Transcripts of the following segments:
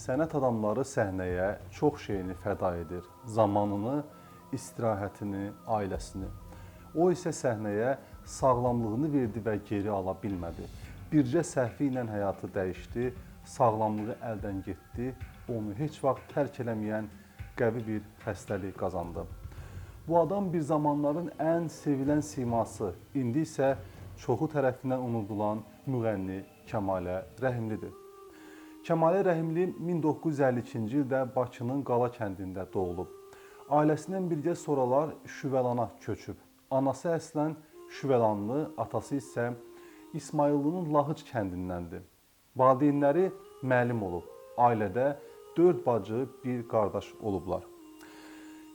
Sənət adamları səhnəyə çox şeyini fəda edir. Zamanını, istirahətini, ailəsini. O isə səhnəyə sağlamlığını verdi və geri ala bilmədi. Bircə səhvi ilə həyatı dəyişdi, sağlamlığı əldən getdi, onu heç vaxt tərk eləməyən qəvi bir xəstəlik qazandı. Bu adam bir zamanların ən sevilən siması, indi isə çoxu tərəfindən unudulan müğənni Kəmalə Rəhimlidir. Kəmalə Rəhimli 1952-ci ildə Bakının Qala kəndində doğulub. Ailəsindən birgə sonralar Şüvəlana köçüb. Anası əslən Şüvəlanlı, atası isə İsmayıllının Lahıc kəndindəndir. Valideynləri müəllim olub. Ailədə 4 bacı, bir qardaş olublar.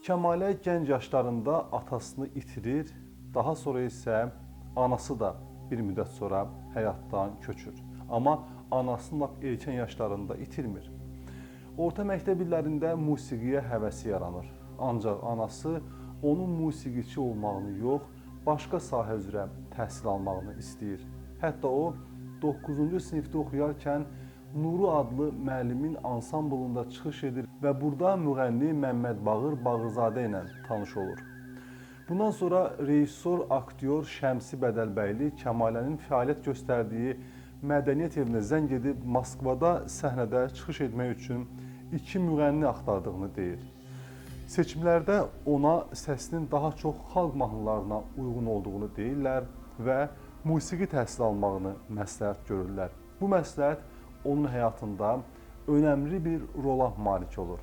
Kəmalə gənc yaşlarında atasını itirir, daha sonra isə anası da bir müddət sonra həyatdan köçür. Amma anasını lap erkən yaşlarında itirmir. Orta məktəb illərində musiqiyə həvəsi yaranır. Ancaq anası onun musiqiçi olmağını yox, başqa sahə üzrə təhsil almağını istəyir. Hətta o 9-cu sinifdə oxuyarkən Nuru adlı müəllimin ansamblında çıxış edir və burada müğənni Məmməd Bağır Bağırzadə ilə tanış olur. Bundan sonra rejissor, aktyor Şəmsi Bədəlbəyli Kəmalənin fəaliyyət göstərdiyi mədəniyyət evinə zəng edib Moskvada səhnədə çıxış etmək üçün 2 müğənni axtardığını deyir. Seçimlərdə ona səsinin daha çox xalq mahnılarına uyğun olduğunu deyirlər və musiqi təhsil almağını məsləhət görürlər. Bu məsləhət onun həyatında önəmli bir rola malik olur.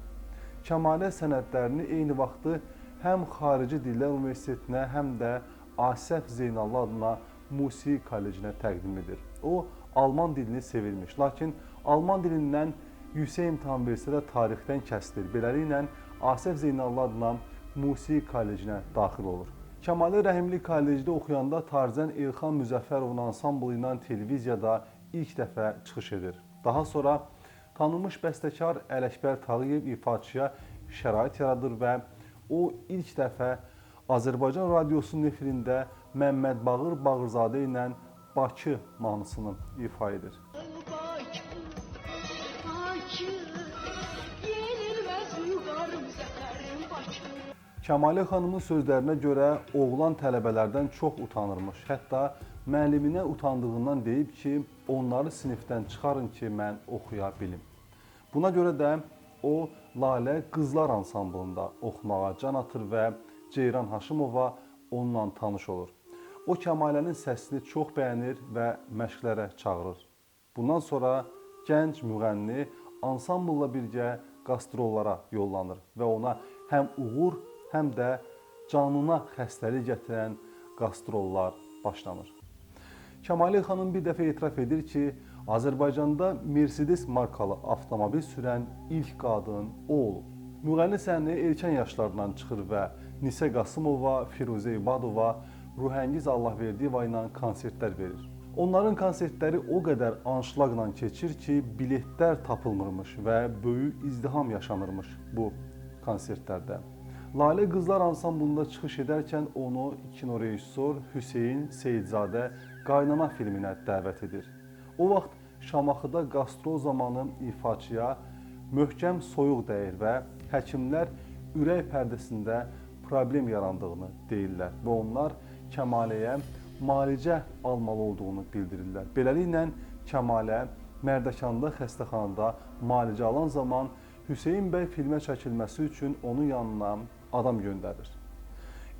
Kəmalə sənədlərini eyni vaxtı həm Xarici Dillər Universitetinə, həm də Asəf Zeynallı adına Musiqi Kollecinə təqdim edir. O, Alman dilini sevirmiş, lakin Alman dilindən yüksək imtahan versə də tarixdən kəsilir. Beləliklə, Asəf Zeynallı adına Musiqi Kollecinə daxil olur. Kəmalə Rəhimli kollecdə oxuyanda Tarzən İlxan Müzəffərovun ansamblı ilə televiziyada ilk dəfə çıxış edir. Daha sonra tanınmış bəstəkar Ələkbər Tağıyev ifaçıya şərait yaradır və o ilk dəfə Azərbaycan radiosunun efirində Məmməd Bağır Bağırzadə ilə Bakı mahnısını ifa edir. Kəmalə xanımın sözlərinə görə oğlan tələbələrdən çox utanırmış. Hətta müəlliminə utandığından deyib ki, onları sinifdən çıxarın ki, mən oxuya bilim. Buna görə də o, Lalə Qızlar ansamblında oxumağa can atır və Ceyran Haşimova onunla tanış olur. O, Kəmalənin səsini çox bəyənir və məşqlərə çağırır. Bundan sonra gənc müğənni ansamblla birgə qastrollara yollanır və ona həm uğur, həm də canına xəstəlik gətirən qastrollar başlanır. Kəmalə xanım bir dəfə etiraf edir ki, Azərbaycanda Mercedes markalı avtomobil sürən ilk qadın o olub. Müğənni səhnəyə erkən yaşlardan çıxır və Nisə Qasımova, Firuzə İbadova, Ruhəngiz Allahverdiyeva ilə konsertlər verir. Onların konsertləri o qədər anşlaqla keçir ki, biletlər tapılmırmış və böyük izdiham yaşanırmış bu konsertlərdə. Lalə Qızlar ansamblında çıxış edərkən onu kinorejissor Hüseyn Seyidzadə Qaynana filminə dəvət edir. O vaxt Şamaxıda qastrol zamanı ifaçıya möhkəm soyuq dəyir və həkimlər ürək pərdəsində problem yarandığını deyirlər və onlar Kəmaləyə müalicə almalı olduğunu bildirirlər. Beləliklə, Kəmalə Mərdəkanda xəstəxanada müalicə alan zaman Hüseyn bəy filmə çəkilməsi üçün onun yanına adam göndərir.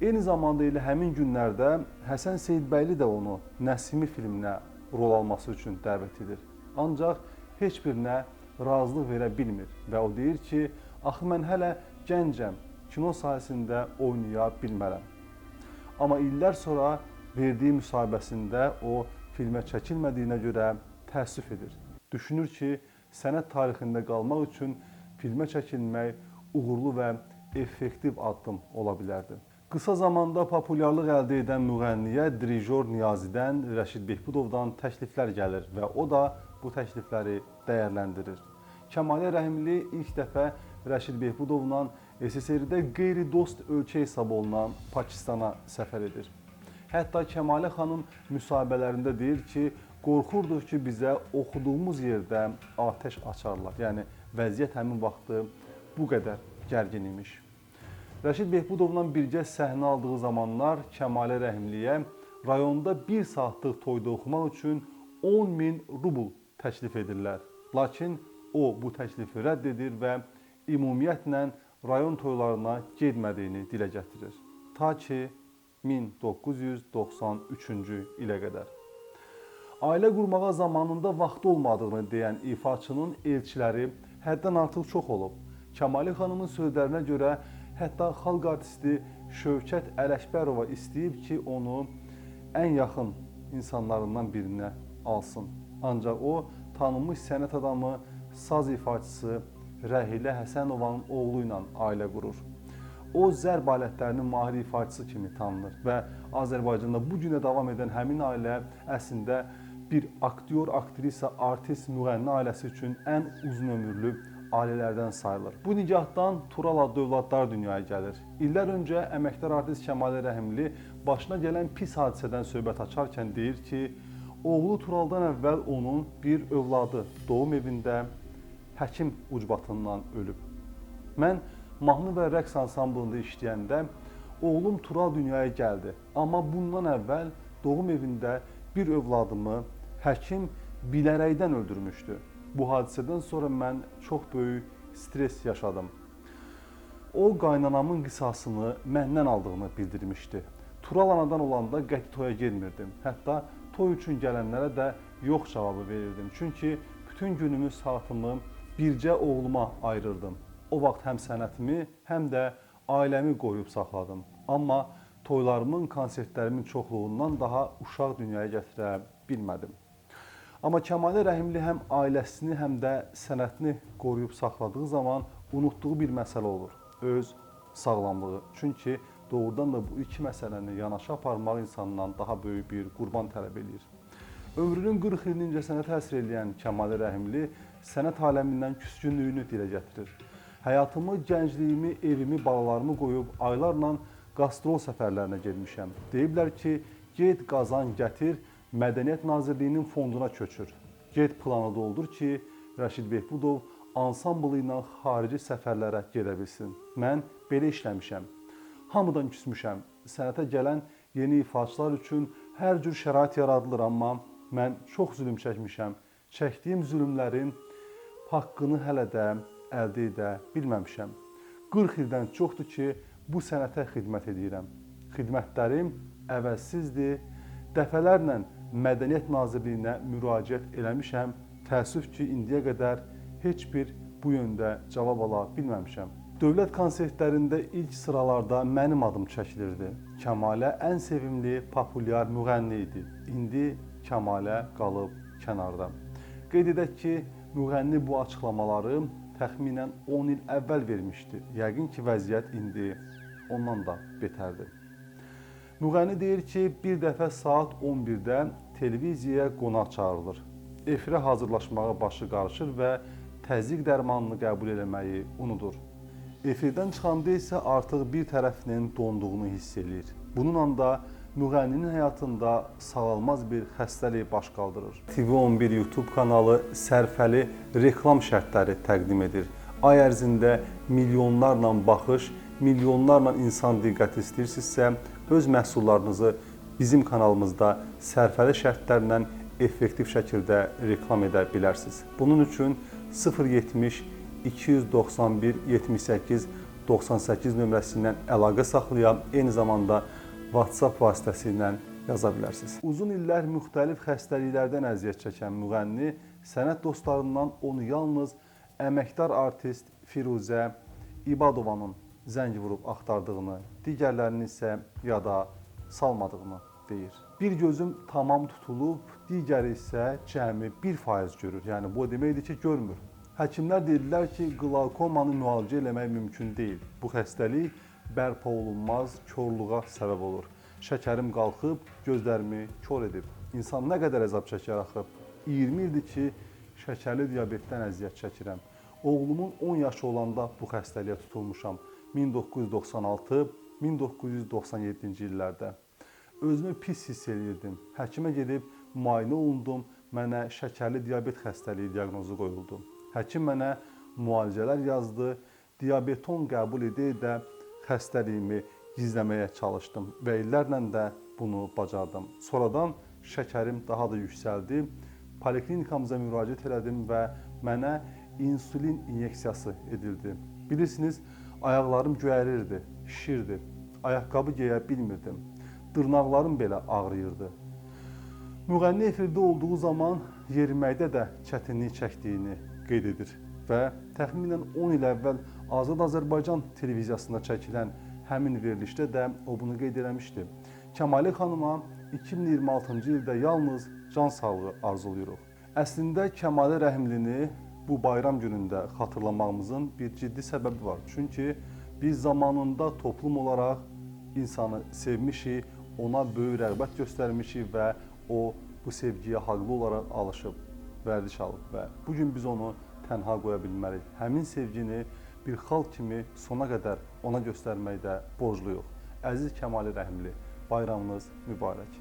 Eyni zamanda elə həmin günlərdə Həsən Seyidbəyli də onu Nəsimi filminə rol alması üçün dəvət edir. Ancaq heç birinə razılıq verə bilmir və o deyir ki, axı mən hələ gəncəm, kino sahəsində oynaya bilmərəm. Amma illər sonra verdiyi müsahibəsində o filmə çəkilmədiyinə görə təəssüf edir. Düşünür ki, sənət tarixində qalmaq üçün filmə çəkilmək uğurlu və effektiv addım ola bilərdi. Qısa zamanda populyarlıq əldə edən müğənniyə dirijor Niyazidən, Rəşid Behbudovdan təkliflər gəlir və o da bu təklifləri dəyərləndirir. Kəmalə Rəhimli ilk dəfə Rəşid Behbudovla SSR-də qeyri-dost ölkə hesab olunan Pakistana səfər edir. Hətta Kəmalə xanım müsahibələrində deyir ki, Qorxurduq ki, bizə oxuduğumuz yerdə atəş açarlar. Yəni vəziyyət həmin vaxtı bu qədər gərgin imiş. Rəşid Behbudovla birgə səhnə aldığı zamanlar Kəmalə Rəhimliyə rayonda 1 saatlıq toyda oxumaq üçün 10.000 rubl təklif edirlər. Lakin o bu təklifi rədd edir və ümumiyyətlə rayon toylarına getmədiyini dilə gətirir. Ta ki 1993-cü ilə qədər. Ailə qurmağa zamanında vaxtı olmadığını deyən ifaçının elçiləri həddən artıq çox olub. Kəmalə xanımın sözlərinə görə hətta xalq artisti Şövkət Ələkbərova istəyib ki, onu ən yaxın insanlarından birinə alsın. Ancaq o, tanınmış sənət adamı, saz ifaçısı Rəhilə Həsənovanın oğlu ilə ailə qurur. O, zərb alətlərinin mahir ifaçısı kimi tanınır və Azərbaycanda bu günə davam edən həmin ailə əslində bir aktyor, aktrisa, artist, müğənni ailəsi üçün ən uzun ömürlü ailələrdən sayılır. Bu nigahdan Tural adlı övladlar dünyaya gəlir. İllər öncə əməkdar artist Kəmalə Rəhimli başına gələn pis hadisədən söhbət açarkən deyir ki, oğlu Turaldan əvvəl onun bir övladı doğum evində həkim ucbatından ölüb. Mən mahnı və rəqs ansamblında işləyəndə oğlum Tural dünyaya gəldi. Amma bundan əvvəl doğum evində bir övladımı həkim bilərəkdən öldürmüşdü. Bu hadisədən sonra mən çox böyük stres yaşadım. O, qaynanamın qisasını məndən aldığını bildirmişdi. Tural anadan olanda qəti toya gelmirdim. Hətta toy üçün gələnlərə də yox cavabı verirdim. Çünki bütün günümü, saatımı bircə oğluma ayırırdım. O vaxt həm sənətimi, həm də ailəmi qoruyub saxladım. Amma toylarımın, konsertlərimin çoxluğundan daha uşaq dünyaya gətirə bilmədim. Amma Kəmalə Rəhimli həm ailəsini, həm də sənətini qoruyub saxladığı zaman unutduğu bir məsələ olur. Öz sağlamlığı. Çünki doğrudan da bu iki məsələni yanaşı aparmaq insandan daha böyük bir qurban tələb edir. Ömrünün 40 ilini incəsənətə həsr eləyən Kəmalə Rəhimli sənət aləmindən küskünlüyünü dilə gətirir. Həyatımı, gəncliyimi, evimi, balalarımı qoyub aylarla qastrol səfərlərinə getmişəm. Deyiblər ki, get, qazan, gətir, Mədəniyyət Nazirliyinin fonduna köçür. Get planı doldur ki, Rəşid Behbudov ansamblı ilə xarici səfərlərə gedə bilsin. Mən belə işləmişəm. Hamıdan küsmüşəm. Sənətə gələn yeni ifaçılar üçün hər cür şərait yaradılır, amma mən çox zülüm çəkmişəm. Çəkdiyim zülümlərin haqqını hələ də əldə edə bilməmişəm. 40 ildən çoxdur ki, bu sənətə xidmət edirəm. Xidmətlərim əvəzsizdir. Dəfələrlə Mədəniyyət Nazirliyinə müraciət eləmişəm. Təəssüf ki, indiyə qədər heç bir bu yöndə cavab ala bilməmişəm. Dövlət konsertlərində ilk sıralarda mənim adım çəkilirdi. Kəmalə ən sevimli, populyar müğənni idi. İndi Kəmalə qalıb kənarda. Qeyd edək ki, müğənni bu açıqlamaları təxminən 10 il əvvəl vermişdi. Yəqin ki, vəziyyət indi ondan da betərdir. Müğənni deyir ki, bir dəfə saat 11-də televiziyaya qonaq çağırılır. Efirə hazırlaşmağa başı qarışır və təzyiq dərmanını qəbul eləməyi unudur. Efirdən çıxanda isə artıq bir tərəfinin donduğunu hiss edir. Bununla da müğənninin həyatında sağalmaz bir xəstəlik baş qaldırır. TV11 YouTube kanalı sərfəli reklam şərtləri təqdim edir. Ay ərzində milyonlarla baxış, milyonlarla insan diqqət istəyirsinizsə, öz məhsullarınızı bizim kanalımızda sərfəli şərtlərlə effektiv şəkildə reklam edə bilərsiniz. Bunun üçün 070 291 78 98 nömrəsi ilə əlaqə saxlaya, eyni zamanda WhatsApp vasitəsilə yaza bilərsiniz. Uzun illər müxtəlif xəstəliklərdən əziyyət çəkən müğənni sənət dostlarından onu yalnız əməkdar artist Firuzə İbadovanın zəng vurub axtardığını, digərlərinin isə yada salmadığını deyir. Bir gözüm tamam tutulub, digəri isə cəmi 1% görür. Yəni bu deməkdir ki, görmür. Həkimlər dedilər ki, qlaukomanı müalicə eləmək mümkün deyil. Bu xəstəlik bərpa olunmaz korluğa səbəb olur. Şəkərim qalxıb, gözlərimi kor edib. İnsan nə qədər əzab çəkər axı? 20 ildir ki, şəkərli diabetdən əziyyət çəkirəm. Oğlumun 10 yaşı olanda bu xəstəliyə tutulmuşam. 1996-1997-ci illərdə. Özümü pis hiss edirdim. Həkimə gedib müayinə olundum. mənə şəkərli diabet xəstəliyi diaqnozu qoyuldu. Həkim mənə müalicələr yazdı. Diabeton qəbul edə xəstəliyimi gizləməyə çalışdım və illərlə də bunu bacardım. Sonradan şəkərim daha da yüksəldi. Poliklinikamıza müraciət elədim və mənə insulin inyeksiyası edildi. Bilirsiniz, ayaqlarım göyərirdi, şişirdi. Ayaqqabı geyə bilmirdim. Dırnaqlarım belə ağrıyırdı. Müğənni efirdə olduğu zaman yeriməkdə də çətinlik çəkdiyini qeyd edir və təxminən 10 il əvvəl Azad Azərbaycan televiziyasında çəkilən həmin verilişdə də o bunu qeyd eləmişdi. Kəmalə xanıma 2026-cı ildə yalnız can sağlığı arzulayırıq. Əslində Kəmalə Rəhimlini bu bayram günündə xatırlamağımızın bir ciddi səbəbi var. Çünki biz zamanında toplum olaraq insanı sevmişik, ona böyük rəğbət göstərmişik və o bu sevgiyə haqlı olaraq alışıb, vərdiş alıb və bugün biz onu tənha qoya bilmərik. Həmin sevgini bir xalq kimi sona qədər ona göstərməkdə borcluyuq. Əziz Kəmalə Rəhimli, bayramınız mübarək.